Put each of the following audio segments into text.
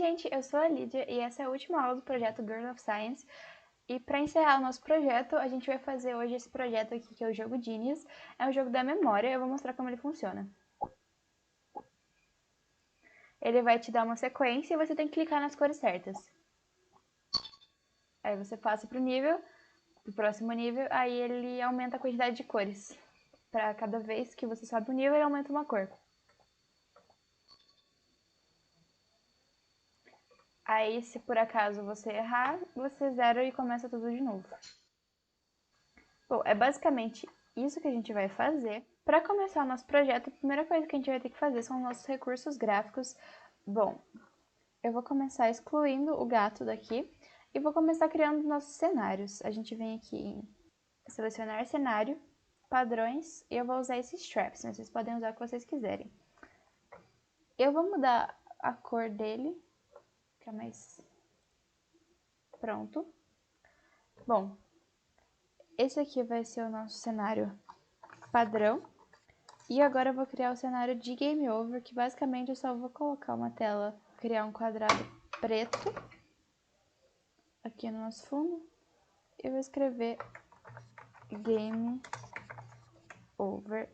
gente, eu sou a Lídia e essa é a última aula do projeto Girl of Science. E para encerrar o nosso projeto, a gente vai fazer hoje esse projeto aqui, que é o jogo Genius. É um jogo da memória, eu vou mostrar como ele funciona. Ele vai te dar uma sequência e você tem que clicar nas cores certas. Aí você passa pro próximo nível, aí ele aumenta a quantidade de cores. Para cada vez que você sobe o nível, ele aumenta uma cor. Aí, se por acaso você errar, você zera e começa tudo de novo. Bom, é basicamente isso que a gente vai fazer. Para começar o nosso projeto, a primeira coisa que a gente vai ter que fazer são nossos recursos gráficos. Bom, eu vou começar excluindo o gato daqui e vou começar criando nossos cenários. A gente vem aqui em selecionar cenário, padrões, e eu vou usar esses straps, mas vocês podem usar o que vocês quiserem. Eu vou mudar a cor dele, fica mais pronto. Bom, esse aqui vai ser o nosso cenário padrão. E agora eu vou criar o cenário de Game Over, que basicamente eu só vou colocar uma tela, criar um quadrado preto aqui no nosso fundo. E vou escrever Game Over.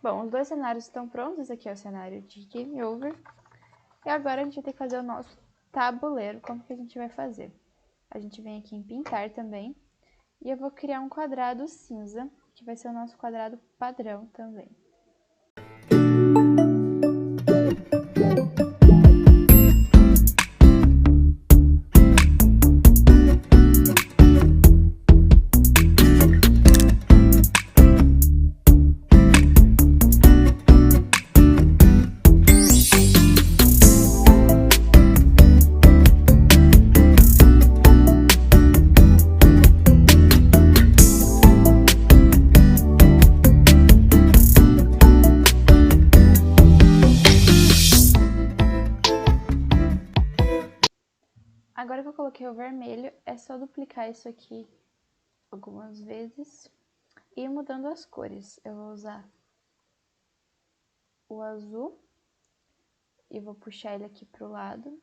Bom, os dois cenários estão prontos. Esse aqui é o cenário de Game Over. E agora a gente vai ter que fazer o nosso tabuleiro. Como que a gente vai fazer? A gente vem aqui em pintar também. E eu vou criar um quadrado cinza, que vai ser o nosso quadrado padrão também. Agora que eu coloquei o vermelho, é só duplicar isso aqui algumas vezes e ir mudando as cores. Eu vou usar o azul e vou puxar ele aqui pro lado.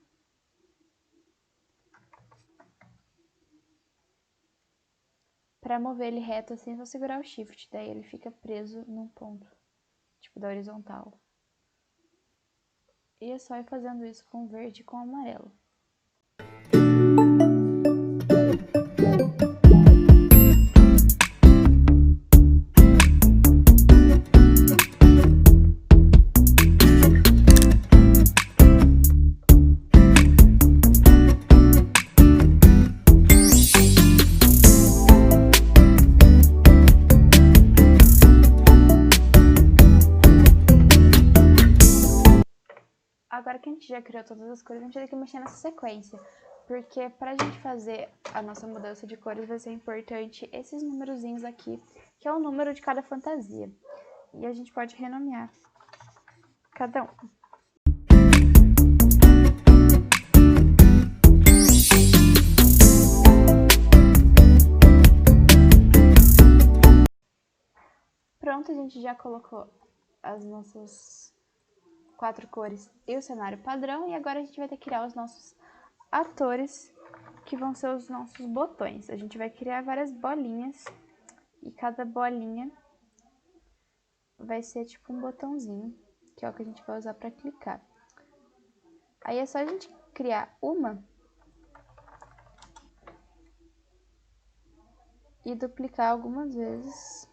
Para mover ele reto assim, é só segurar o Shift, daí ele fica preso num ponto, tipo da horizontal. E é só ir fazendo isso com verde e com amarelo. Agora que a gente já criou todas as cores, a gente vai ter que mexer nessa sequência, porque pra gente fazer a nossa mudança de cores vai ser importante esses numerozinhos aqui, que é o número de cada fantasia. E a gente pode renomear cada um. Pronto, a gente já colocou as nossas 4 cores e o cenário padrão, e agora a gente vai ter que criar os nossos atores, que vão ser os nossos botões. A gente vai criar várias bolinhas, e cada bolinha vai ser tipo um botãozinho, que é o que a gente vai usar para clicar. Aí é só a gente criar uma e duplicar algumas vezes.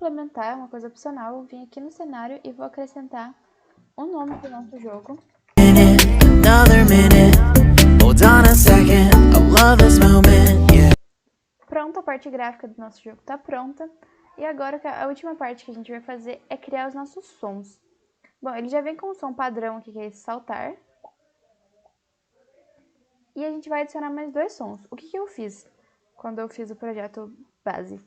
complementar, uma coisa opcional, eu vim aqui no cenário e vou acrescentar um nome para o nosso jogo. Pronto, a parte gráfica do nosso jogo está pronta. E agora a última parte que a gente vai fazer é criar os nossos sons. Bom, ele já vem com um som padrão aqui, que é esse saltar. E a gente vai adicionar mais 2 sons. O que eu fiz quando eu fiz o projeto base?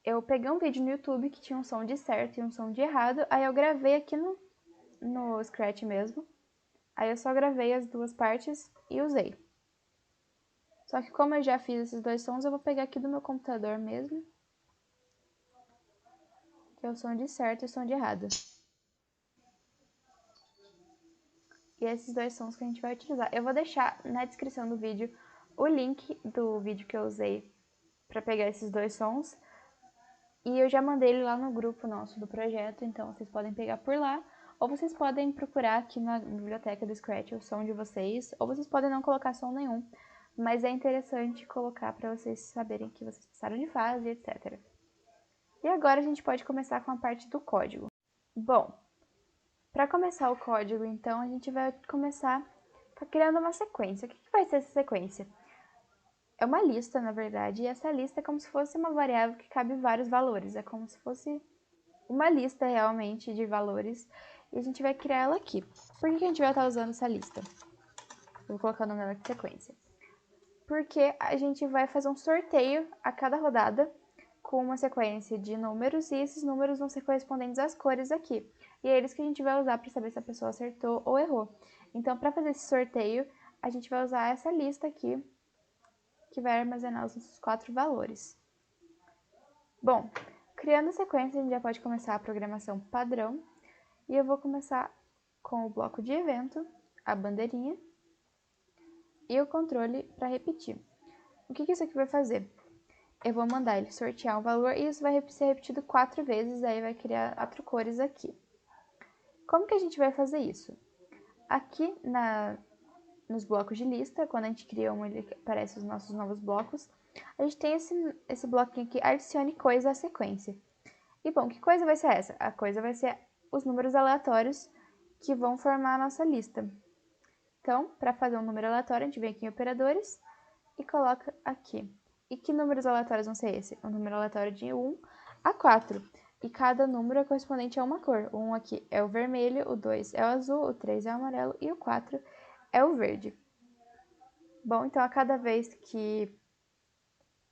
Eu peguei um vídeo no YouTube que tinha um som de certo e um som de errado. Aí eu gravei aqui no Scratch mesmo. Aí eu só gravei as duas partes e usei. Só que como eu já fiz esses 2 sons, eu vou pegar aqui do meu computador mesmo. Que é o som de certo e o som de errado. E esses 2 sons que a gente vai utilizar. Eu vou deixar na descrição do vídeo o link do vídeo que eu usei para pegar esses 2 sons. E eu já mandei ele lá no grupo nosso do projeto, então vocês podem pegar por lá. Ou vocês podem procurar aqui na biblioteca do Scratch o som de vocês. Ou vocês podem não colocar som nenhum. Mas é interessante colocar para vocês saberem que vocês passaram de fase, etc. E agora a gente pode começar com a parte do código. Bom, para começar o código, então, a gente vai começar criando uma sequência. O que vai ser essa sequência? É uma lista, na verdade, e essa lista é como se fosse uma variável que cabe vários valores. É como se fosse uma lista, realmente, de valores, e a gente vai criar ela aqui. Por que a gente vai estar usando essa lista? Vou colocar o nome dela aqui sequência. Porque a gente vai fazer um sorteio a cada rodada com uma sequência de números, e esses números vão ser correspondentes às cores aqui. E é eles que a gente vai usar para saber se a pessoa acertou ou errou. Então, para fazer esse sorteio, a gente vai usar essa lista aqui, que vai armazenar os nossos 4 valores. Bom, criando a sequência, a gente já pode começar a programação padrão. E eu vou começar com o bloco de evento, a bandeirinha e o controle para repetir. O que isso aqui vai fazer? Eu vou mandar ele sortear um valor e isso vai ser repetido 4 vezes, aí vai criar 4 cores aqui. Como que a gente vai fazer isso? Aqui nos blocos de lista, quando a gente cria um, ele aparece os nossos novos blocos, a gente tem esse bloquinho aqui, adicione coisa à sequência. E bom, que coisa vai ser essa? A coisa vai ser os números aleatórios que vão formar a nossa lista. Então, para fazer um número aleatório, a gente vem aqui em operadores e coloca aqui. E que números aleatórios vão ser esse? Um número aleatório de 1 a 4. E cada número é correspondente a uma cor. O 1 aqui é o vermelho, o 2 é o azul, o 3 é o amarelo e o 4 é o verde. Bom, então a cada vez que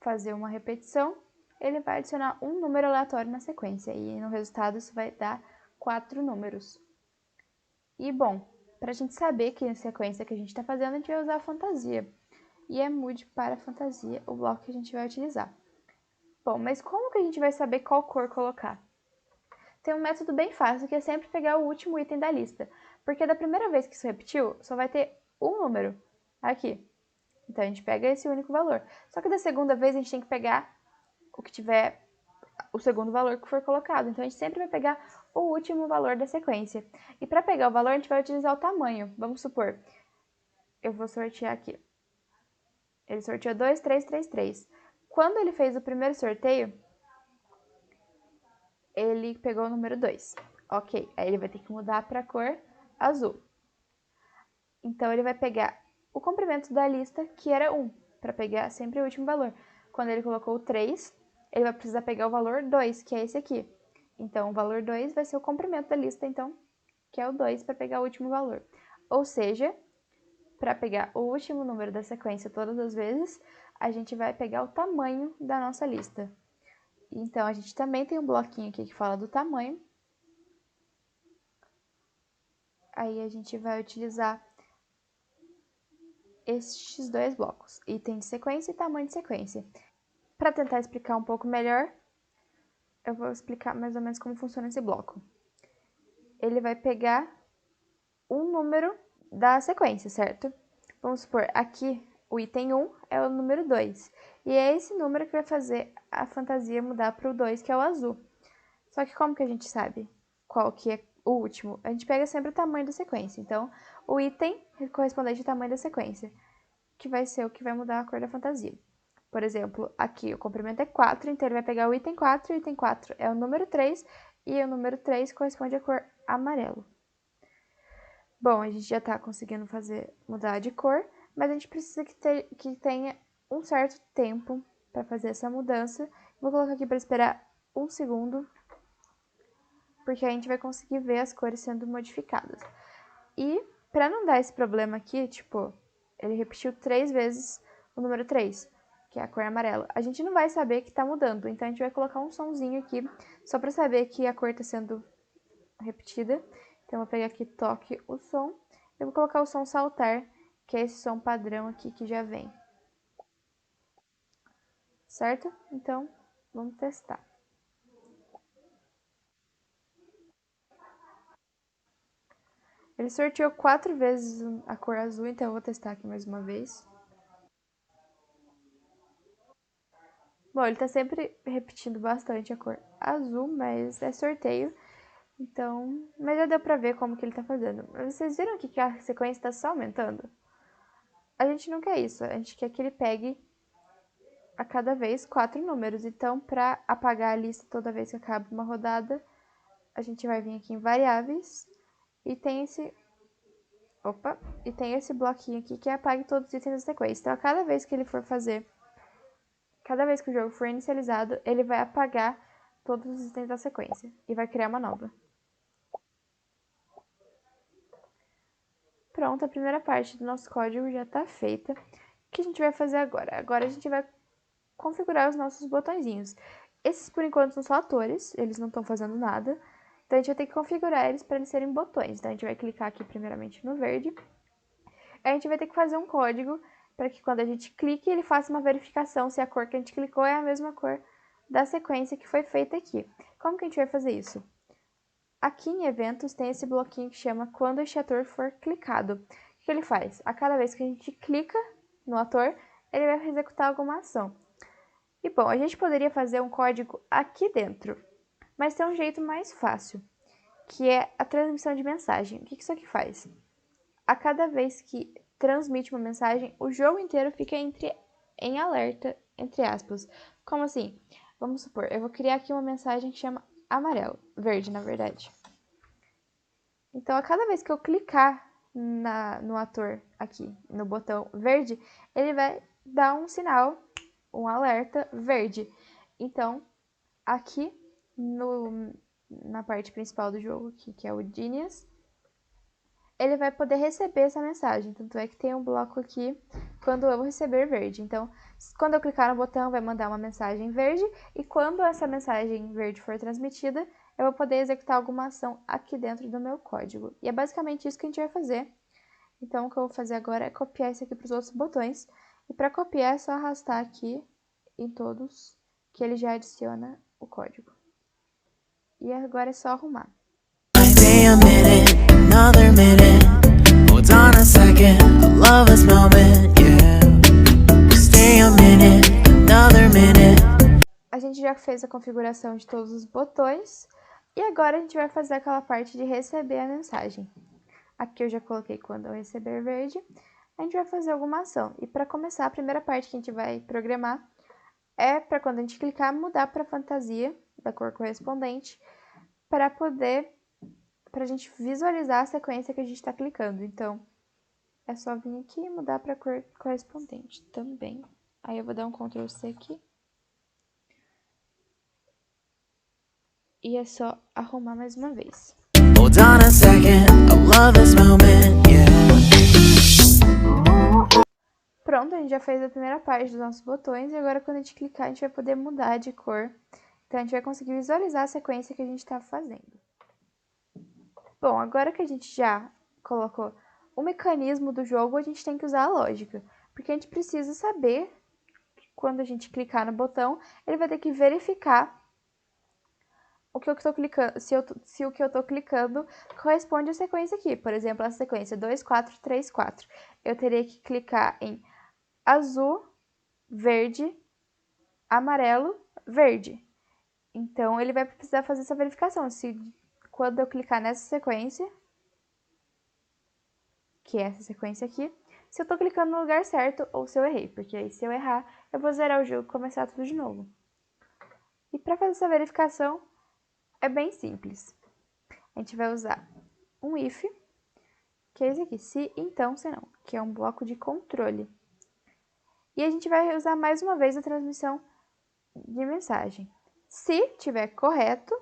fazer uma repetição, ele vai adicionar um número aleatório na sequência. E no resultado isso vai dar 4 números. E bom, para a gente saber que sequência que a gente está fazendo, a gente vai usar a fantasia. E é mude para fantasia o bloco que a gente vai utilizar. Bom, mas como que a gente vai saber qual cor colocar? Tem um método bem fácil, que é sempre pegar o último item da lista. Porque da primeira vez que isso repetiu, só vai ter um número aqui. Então a gente pega esse único valor. Só que da segunda vez a gente tem que pegar o que tiver o segundo valor que for colocado. Então a gente sempre vai pegar o último valor da sequência. E para pegar o valor, a gente vai utilizar o tamanho. Vamos supor, eu vou sortear aqui. Ele sorteou 2, 3, 3, 3. Quando ele fez o primeiro sorteio, ele pegou o número 2. Ok, aí ele vai ter que mudar para a cor azul. Então ele vai pegar o comprimento da lista, que era 1, para pegar sempre o último valor. Quando ele colocou o 3, ele vai precisar pegar o valor 2, que é esse aqui. Então o valor 2 vai ser o comprimento da lista, então, que é o 2, para pegar o último valor. Ou seja, para pegar o último número da sequência todas as vezes, a gente vai pegar o tamanho da nossa lista. Então, a gente também tem um bloquinho aqui que fala do tamanho. Aí a gente vai utilizar estes 2 blocos, item de sequência e tamanho de sequência. Para tentar explicar um pouco melhor, eu vou explicar mais ou menos como funciona esse bloco. Ele vai pegar um número da sequência, certo? Vamos supor, aqui o item 1 é o número 2. E é esse número que vai fazer a fantasia mudar para o 2, que é o azul. Só que como que a gente sabe qual que é o último? A gente pega sempre o tamanho da sequência. Então, o item correspondente ao tamanho da sequência, que vai ser o que vai mudar a cor da fantasia. Por exemplo, aqui o comprimento é 4, então ele vai pegar o item 4, e o item 4 é o número 3, e o número 3 corresponde à cor amarelo. Bom, a gente já tá conseguindo mudar de cor, mas a gente precisa que tenha um certo tempo para fazer essa mudança. Vou colocar aqui para esperar 1 segundo, porque a gente vai conseguir ver as cores sendo modificadas. E para não dar esse problema aqui, tipo, ele repetiu 3 vezes o número 3, que é a cor amarela. A gente não vai saber que tá mudando, então a gente vai colocar um sonzinho aqui, só para saber que a cor tá sendo repetida. Então, eu vou pegar aqui toque o som. Eu vou colocar o som saltar, que é esse som padrão aqui que já vem. Certo? Então, vamos testar. Ele sorteou 4 vezes a cor azul, então eu vou testar aqui mais uma vez. Bom, ele tá sempre repetindo bastante a cor azul, mas é sorteio. Então, mas já deu pra ver como que ele tá fazendo. Mas vocês viram aqui que a sequência tá só aumentando? A gente não quer isso, a gente quer que ele pegue a cada vez 4 números. Então, para apagar a lista toda vez que acaba uma rodada, a gente vai vir aqui em variáveis e tem esse bloquinho aqui que apague todos os itens da sequência. Então, a cada vez que ele for fazer, cada vez que o jogo for inicializado, ele vai apagar todos os itens da sequência e vai criar uma nova. Pronto, a primeira parte do nosso código já está feita. O que a gente vai fazer agora? Agora a gente vai configurar os nossos botõezinhos. Esses, por enquanto, são só atores, eles não estão fazendo nada. Então, a gente vai ter que configurar eles para eles serem botões. Então, a gente vai clicar aqui primeiramente no verde. A gente vai ter que fazer um código para que quando a gente clique, ele faça uma verificação se a cor que a gente clicou é a mesma cor da sequência que foi feita aqui. Como que a gente vai fazer isso? Aqui em eventos tem esse bloquinho que chama quando este ator for clicado. O que ele faz? A cada vez que a gente clica no ator, ele vai executar alguma ação. E bom, a gente poderia fazer um código aqui dentro, mas tem um jeito mais fácil, que é a transmissão de mensagem. O que isso aqui faz? A cada vez que transmite uma mensagem, o jogo inteiro fica em alerta, entre aspas. Como assim? Vamos supor, eu vou criar aqui uma mensagem que chama amarelo, verde na verdade. Então, a cada vez que eu clicar no ator aqui, no botão verde, ele vai dar um sinal, um alerta verde. Então, aqui na parte principal do jogo, aqui, que é o Genius, ele vai poder receber essa mensagem. Tanto é que tem um bloco aqui, quando eu vou receber verde. Então, quando eu clicar no botão, vai mandar uma mensagem verde. E quando essa mensagem verde for transmitida, eu vou poder executar alguma ação aqui dentro do meu código. E é basicamente isso que a gente vai fazer. Então, o que eu vou fazer agora é copiar isso aqui para os outros botões. E para copiar, é só arrastar aqui em todos, que ele já adiciona o código. E agora é só arrumar. A gente já fez a configuração de todos os botões. E agora a gente vai fazer aquela parte de receber a mensagem. Aqui eu já coloquei quando eu receber verde. A gente vai fazer alguma ação. E para começar, a primeira parte que a gente vai programar é para quando a gente clicar, mudar para fantasia, da cor correspondente, para a gente visualizar a sequência que a gente está clicando. Então, é só vir aqui e mudar para a cor correspondente também. Aí eu vou dar um Ctrl C aqui. E é só arrumar mais uma vez. Hold on a second, I love this moment, yeah. Pronto, a gente já fez a primeira parte dos nossos botões e agora quando a gente clicar a gente vai poder mudar de cor. Então a gente vai conseguir visualizar a sequência que a gente está fazendo. Bom, agora que a gente já colocou o mecanismo do jogo, a gente tem que usar a lógica. Porque a gente precisa saber que quando a gente clicar no botão, ele vai ter que verificar o que eu estou clicando, se o que eu estou clicando corresponde à sequência aqui. Por exemplo, a sequência 2, 4, 3, 4. Eu teria que clicar em azul, verde, amarelo, verde. Então, ele vai precisar fazer essa verificação. Se quando eu clicar nessa sequência, que é essa sequência aqui, se eu tô clicando no lugar certo ou se eu errei, porque aí se eu errar, eu vou zerar o jogo e começar tudo de novo. E para fazer essa verificação, é bem simples. A gente vai usar um if, que é esse aqui, se, então, se não, que é um bloco de controle. E a gente vai usar mais uma vez a transmissão de mensagem. Se tiver correto,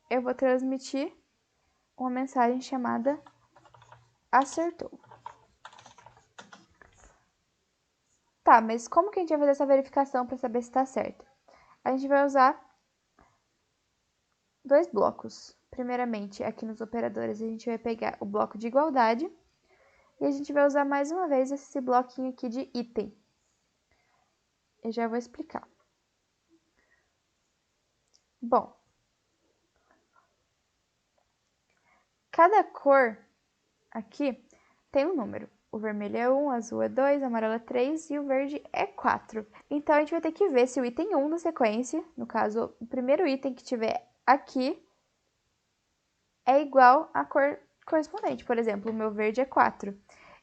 eu vou transmitir uma mensagem chamada acertou. Tá, mas como que a gente vai fazer essa verificação para saber se está certo? A gente vai usar dois blocos. Primeiramente, aqui nos operadores, a gente vai pegar o bloco de igualdade e a gente vai usar mais uma vez esse bloquinho aqui de item. Eu já vou explicar. Bom, cada cor aqui tem um número. O vermelho é 1, o azul é 2, o amarelo é 3 e o verde é 4. Então, a gente vai ter que ver se o item 1 da sequência, no caso, o primeiro item que tiver aqui, é igual à cor correspondente. Por exemplo, o meu verde é 4.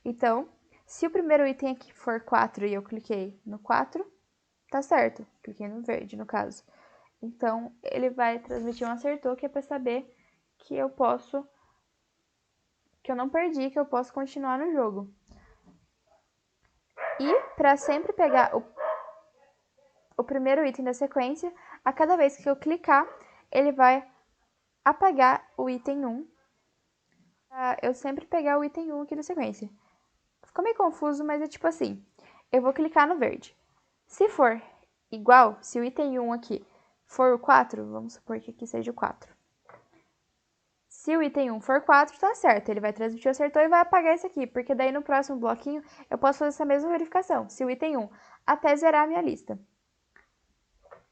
Então, se o primeiro item aqui for 4 e eu cliquei no 4, tá certo. Cliquei no verde, no caso. Então, ele vai transmitir um acertou, que é para saber que eu posso, que eu não perdi, que eu posso continuar no jogo. E para sempre pegar o primeiro item da sequência, a cada vez que eu clicar, ele vai apagar o item 1. Eu sempre pegar o item 1 aqui da sequência. Ficou meio confuso, mas é tipo assim. Eu vou clicar no verde. Se for igual, se o item 1 aqui for o 4, vamos supor que aqui seja o 4. Se o item 1 for 4, tá certo. Ele vai transmitir o acertou e vai apagar esse aqui, porque daí no próximo bloquinho eu posso fazer essa mesma verificação. Se o item 1 até zerar a minha lista.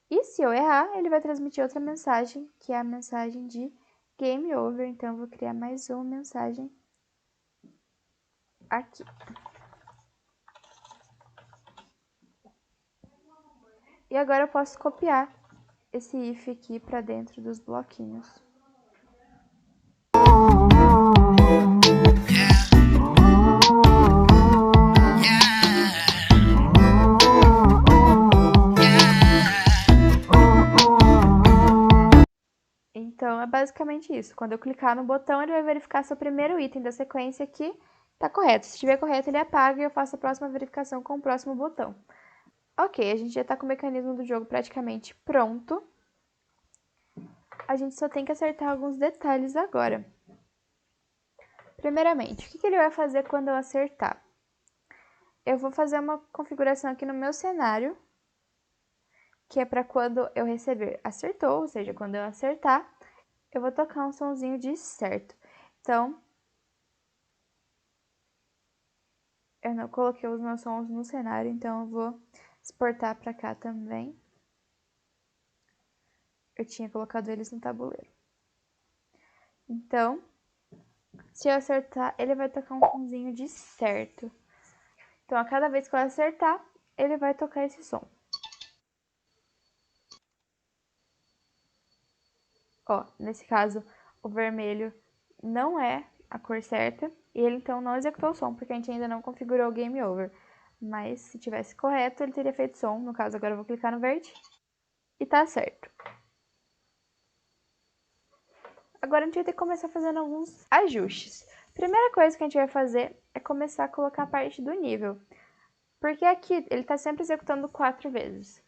E se eu errar, ele vai transmitir outra mensagem, que é a mensagem de game over. Então eu vou criar mais uma mensagem aqui. E agora eu posso copiar esse if aqui para dentro dos bloquinhos. Então, é basicamente isso. Quando eu clicar no botão, ele vai verificar se o primeiro item da sequência aqui está correto. Se estiver correto, ele apaga e eu faço a próxima verificação com o próximo botão. Ok, a gente já está com o mecanismo do jogo praticamente pronto. A gente só tem que acertar alguns detalhes agora. Primeiramente, o que ele vai fazer quando eu acertar? Eu vou fazer uma configuração aqui no meu cenário, que é para quando eu receber acertou, ou seja, quando eu acertar, eu vou tocar um sonzinho de certo. Então, eu não coloquei os meus sons no cenário, então eu vou exportar para cá também. Eu tinha colocado eles no tabuleiro. Então, se eu acertar, ele vai tocar um sonzinho de certo. Então, a cada vez que eu acertar, ele vai tocar esse som. Ó, nesse caso, o vermelho não é a cor certa, e ele então não executou o som, porque a gente ainda não configurou o game over. Mas se tivesse correto, ele teria feito som. No caso, agora eu vou clicar no verde e tá certo. Agora a gente vai ter que começar fazendo alguns ajustes. Primeira coisa que a gente vai fazer é começar a colocar a parte do nível. Porque aqui ele está sempre executando 4 vezes.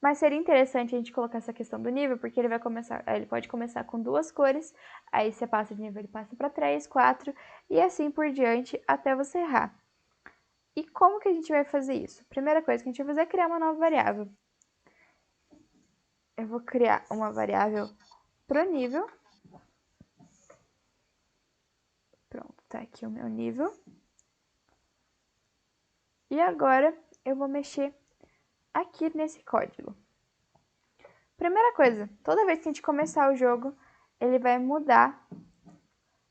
Mas seria interessante a gente colocar essa questão do nível, porque ele pode começar com 2 cores, aí você passa de nível, ele passa para 3, 4 e assim por diante até você errar. E como que a gente vai fazer isso? Primeira coisa que a gente vai fazer é criar uma nova variável. Eu vou criar uma variável pro nível. Pronto, tá aqui o meu nível. E agora eu vou mexer aqui nesse código. Primeira coisa, toda vez que a gente começar o jogo, ele vai mudar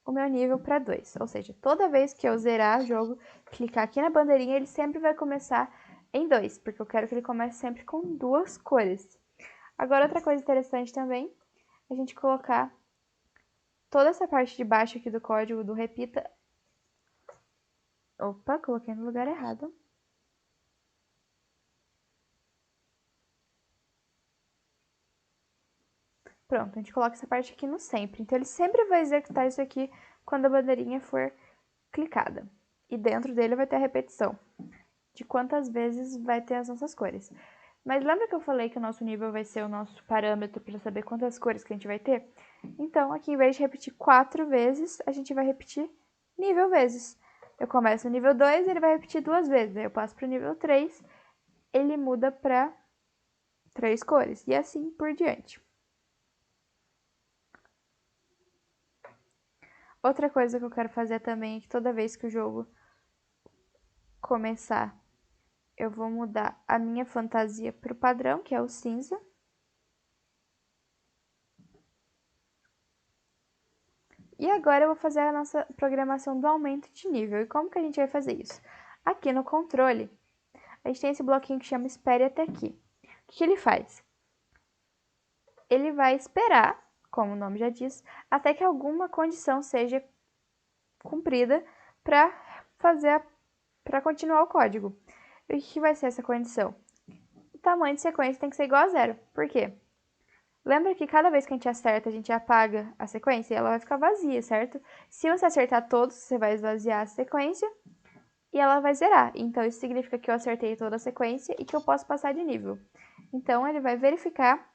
o meu nível para 2. Ou seja, toda vez que eu zerar o jogo, clicar aqui na bandeirinha, ele sempre vai começar em 2, porque eu quero que ele comece sempre com 2 cores. Agora, outra coisa interessante também, é a gente colocar toda essa parte de baixo aqui do código do repita Opa, coloquei no lugar errado. Pronto, a gente coloca essa parte aqui no sempre. Então, ele sempre vai executar isso aqui quando a bandeirinha for clicada. E dentro dele vai ter a repetição de quantas vezes vai ter as nossas cores. Mas lembra que eu falei que o nosso nível vai ser o nosso parâmetro para saber quantas cores que a gente vai ter? Então, aqui em vez de repetir 4 vezes, a gente vai repetir nível vezes. Eu começo no nível 2, ele vai repetir 2 vezes. Aí eu passo para o nível 3, ele muda para 3 cores. E assim por diante. Outra coisa que eu quero fazer também é que toda vez que o jogo começar, eu vou mudar a minha fantasia para o padrão, que é o cinza. E agora eu vou fazer a nossa programação do aumento de nível. E como que a gente vai fazer isso? Aqui no controle, a gente tem esse bloquinho que chama espere até aqui. O que ele faz? Ele vai esperar, como o nome já diz, até que alguma condição seja cumprida para continuar o código. E o que vai ser essa condição? O tamanho de sequência tem que ser igual a zero. Por quê? Lembra que cada vez que a gente acerta, a gente apaga a sequência e ela vai ficar vazia, certo? Se você acertar todos, você vai esvaziar a sequência e ela vai zerar. Então, isso significa que eu acertei toda a sequência e que eu posso passar de nível. Então, ele vai verificar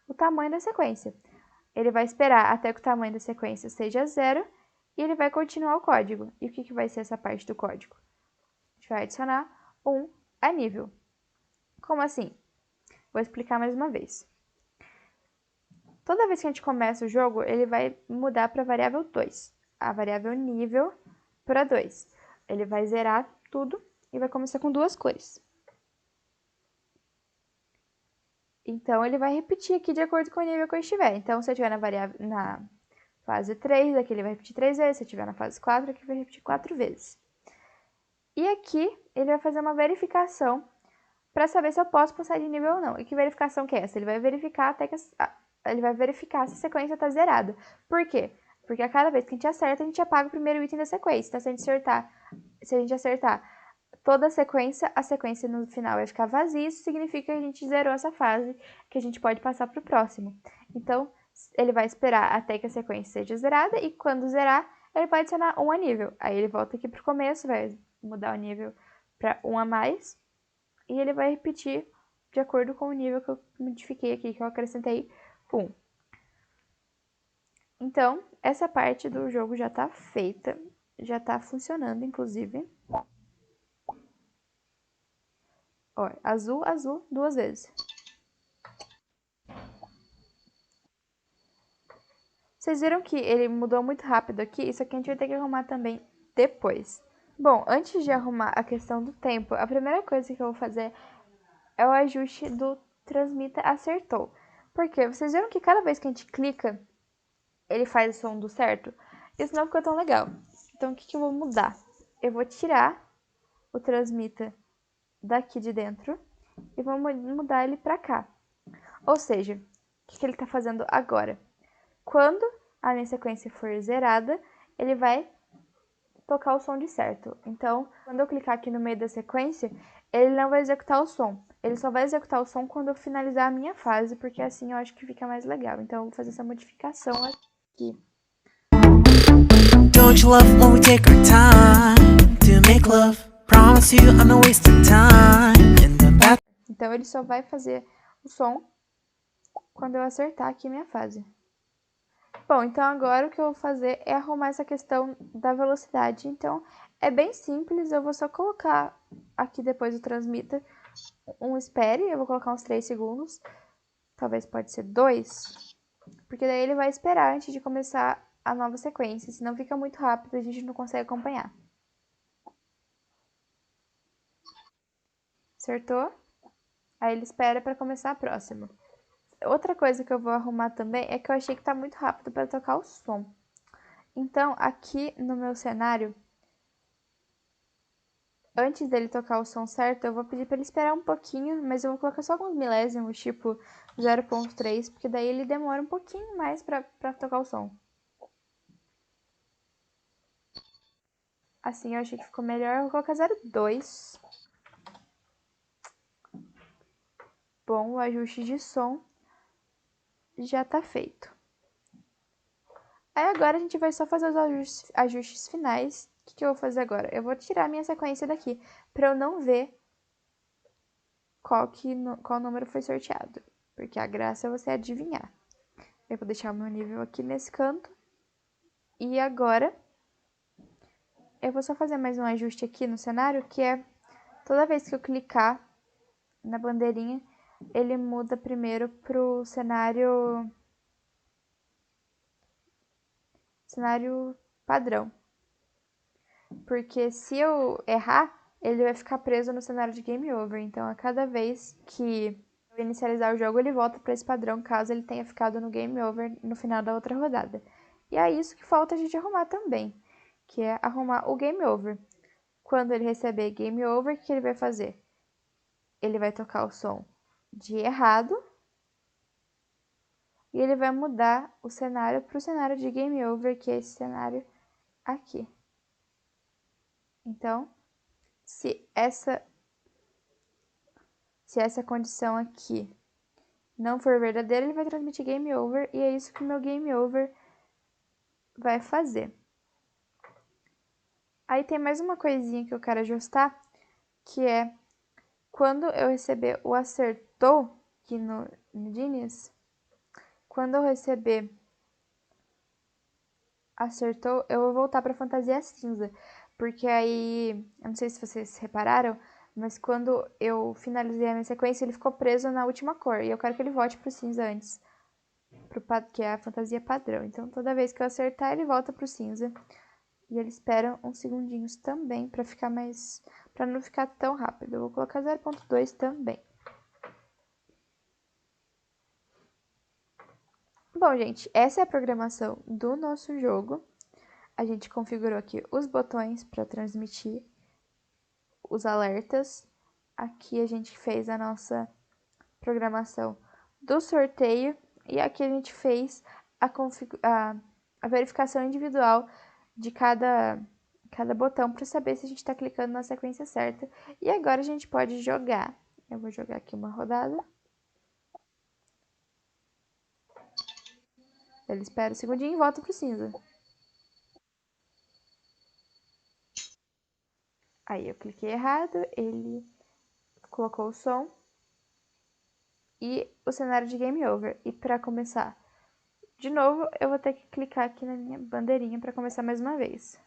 o tamanho da sequência. Ele vai esperar até que o tamanho da sequência seja zero e ele vai continuar o código. E o que vai ser essa parte do código? A gente vai adicionar 1 a nível. Como assim? Vou explicar mais uma vez. Toda vez que a gente começa o jogo, ele vai mudar para a variável 2. A variável nível para 2. Ele vai zerar tudo e vai começar com 2 cores. Então, ele vai repetir aqui de acordo com o nível que eu estiver. Então, se eu estiver na fase 3, aqui ele vai repetir 3 vezes. Se eu estiver na fase 4, aqui vai repetir 4 vezes. E aqui, ele vai fazer uma verificação para saber se eu posso passar de nível ou não. E que verificação que é essa? Ele vai verificar até que ele vai verificar se a sequência está zerada. Por quê? Porque a cada vez que a gente acerta, a gente apaga o primeiro item da sequência. Então, se a gente acertar toda a sequência no final vai ficar vazia. Isso significa que a gente zerou essa fase, que a gente pode passar para o próximo. Então, ele vai esperar até que a sequência seja zerada e quando zerar, ele vai adicionar 1 a nível. Aí ele volta aqui para o começo, vai mudar o nível para 1 a mais e ele vai repetir de acordo com o nível que eu modifiquei aqui, que eu acrescentei 1. Então, essa parte do jogo já está feita, já está funcionando, inclusive. Ó, azul, azul, 2 vezes. Vocês viram que ele mudou muito rápido aqui? Isso aqui a gente vai ter que arrumar também depois. Bom, antes de arrumar a questão do tempo, a primeira coisa que eu vou fazer é o ajuste do transmita acertou. Porque vocês viram que cada vez que a gente clica, ele faz o som do certo? Isso não ficou tão legal. Então, o que eu vou mudar? Eu vou tirar o transmita daqui de dentro e vou mudar ele pra cá. Ou seja, o que ele está fazendo agora? Quando a minha sequência for zerada, ele vai tocar o som de certo. Então, quando eu clicar aqui no meio da sequência, ele não vai executar o som. Ele só vai executar o som quando eu finalizar a minha fase, porque assim eu acho que fica mais legal. Então, eu vou fazer essa modificação aqui. Don't you love when we take our time to make love? Promise you I'm not wasting time in the back. Então, ele só vai fazer o som quando eu acertar aqui minha fase. Bom, então agora o que eu vou fazer é arrumar essa questão da velocidade. Então, é bem simples, eu vou só colocar aqui depois do transmita um espere, eu vou colocar uns 3 segundos, talvez pode ser 2, porque daí ele vai esperar antes de começar a nova sequência, senão fica muito rápido e a gente não consegue acompanhar. Acertou? Aí ele espera para começar a próxima. Outra coisa que eu vou arrumar também é que eu achei que tá muito rápido para tocar o som. Então, aqui no meu cenário, antes dele tocar o som certo, eu vou pedir para ele esperar um pouquinho, mas eu vou colocar só alguns milésimos, tipo 0.3, porque daí ele demora um pouquinho mais para tocar o som. Assim eu achei que ficou melhor. Eu vou colocar 0,2. Bom, o ajuste de som já tá feito. Aí agora a gente vai só fazer os ajustes finais. O que eu vou fazer agora? Eu vou tirar a minha sequência daqui, pra eu não ver qual número foi sorteado. Porque a graça é você adivinhar. Eu vou deixar o meu nível aqui nesse canto. E agora, eu vou só fazer mais um ajuste aqui no cenário, que é toda vez que eu clicar na bandeirinha, ele muda primeiro pro cenário padrão. Porque se eu errar, ele vai ficar preso no cenário de Game Over. Então, a cada vez que eu inicializar o jogo, ele volta para esse padrão, caso ele tenha ficado no Game Over no final da outra rodada. E é isso que falta a gente arrumar também, que é arrumar o Game Over. Quando ele receber Game Over, o que ele vai fazer? Ele vai tocar o som de errado e ele vai mudar o cenário para o cenário de Game Over, que é esse cenário aqui. Então, se essa condição aqui não for verdadeira, ele vai transmitir Game Over, e é isso que o meu Game Over vai fazer. Aí tem mais uma coisinha que eu quero ajustar, que é quando eu receber o acertou aqui no Genius, quando eu receber acertou, eu vou voltar para fantasia cinza, porque aí, eu não sei se vocês repararam, mas quando eu finalizei a minha sequência, ele ficou preso na última cor, e eu quero que ele volte pro cinza antes, que é a fantasia padrão. Então, toda vez que eu acertar, ele volta pro cinza. E ele espera uns segundinhos também, para não ficar tão rápido. Eu vou colocar 0,2 também. Bom, gente, essa é a programação do nosso jogo. A gente configurou aqui os botões para transmitir os alertas. Aqui a gente fez a nossa programação do sorteio. E aqui a gente fez a verificação individual de cada botão para saber se a gente está clicando na sequência certa. E agora a gente pode jogar. Eu vou jogar aqui uma rodada. Ele espera um segundinho e volta pro cinza. Aí eu cliquei errado, ele colocou o som e o cenário de Game Over. E para começar de novo, eu vou ter que clicar aqui na minha bandeirinha para começar mais uma vez.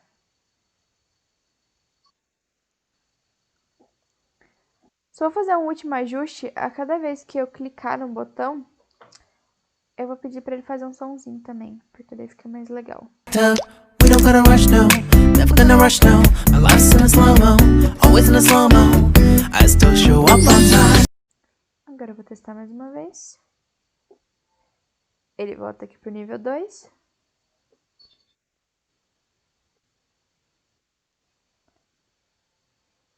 Só vou fazer um último ajuste. A cada vez que eu clicar no botão, eu vou pedir para ele fazer um somzinho também, porque daí fica mais legal. We don't gotta rush now, never gonna rush now. My life's in a slow-mo, always in a slow-mo. I still show up on time. Agora eu vou testar mais uma vez. Ele volta aqui pro nível 2.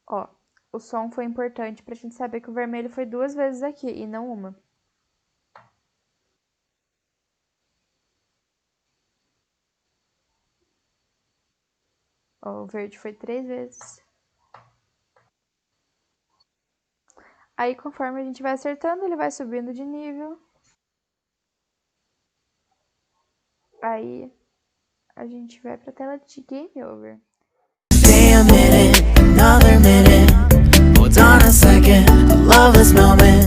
Ó, o som foi importante pra gente saber que o vermelho foi 2 vezes aqui e não uma. Ó, o verde foi 3 vezes. Aí, conforme a gente vai acertando, ele vai subindo de nível. Aí, a gente vai pra tela de Game Over. Stay a minute, another minute. Hold on a second, I love this moment.